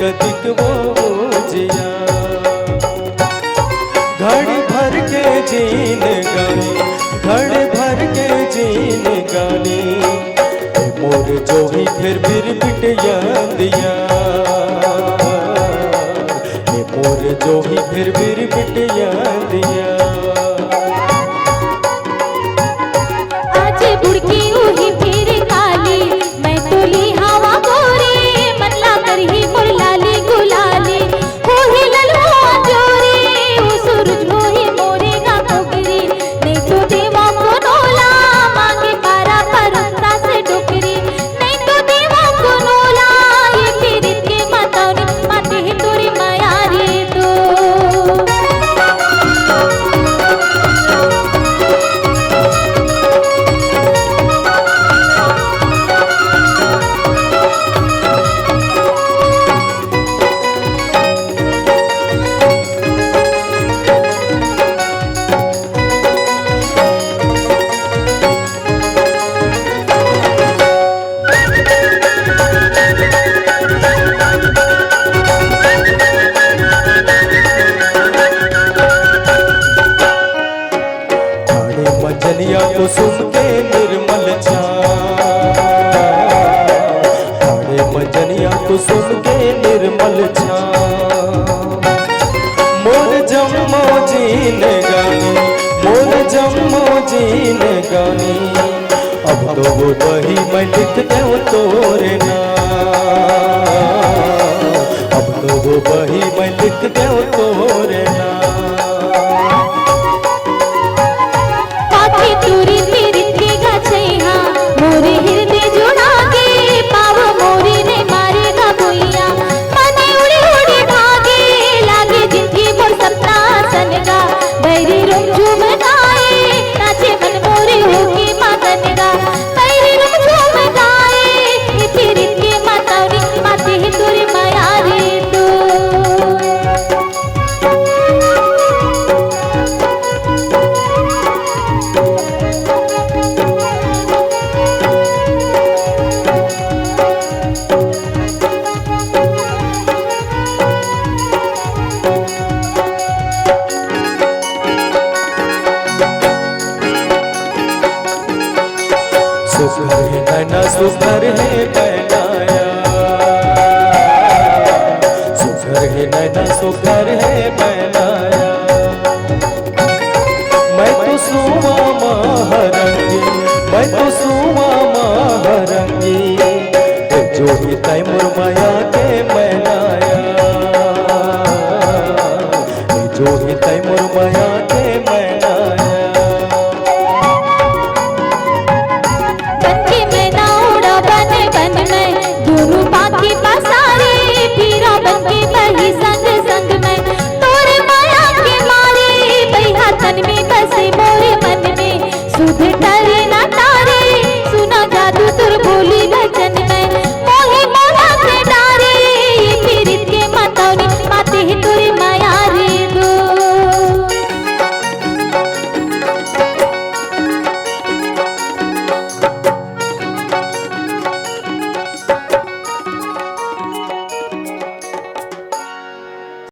नदिक वो जिया। घड़ी भर के जीन गानी, घड़ी भर के जीन गानी, मोर जो ही फिर बिट दिया, मोर जो ही फिर बिट दिया। आज बुड़की उही फिर काली, मैं तोली हवा गोरी, मनला कर ही मोर लाली गुलाली, हो ही ललुआ जोरी, वो सूरज हो ही मोरे गा पोगरी, नहीं तो देवा को नोला, मांगे पारा परस्ता से डोकरी, नहीं तो देवा को नोला, ये फिर के मातावनी, माते ही तोरी माया रे तो। मजलिया को सुन के निर्मल छाड़े, मजलिया को सुन के निर्मल छा, मोर जम्मो जीन गानी, मोर जम्मो जीन गानी, अब तो वो वही मैं लिख दूं तोरे नाम, अब तो वो वही मैं लिख दूं तोरे नाम। तुरी तेरी तेगा छैहा, मोरे हृदय जुड़ा के, पाव मोरे ने मारेगा भुइया, मने उड़ी उड़ी भागे, लागे जिंदगी मोर सपना सनगा, बैरी रुम झूम गाए, नाचे मन मोरे होके मगन गा, बैरी रुम झूम गाए, ये फिर के मातावनी, माते ही तुरी माया रे तो। सुखर है नैना, सुखर है बनाया, सुखर है नैना, सुखर है बना,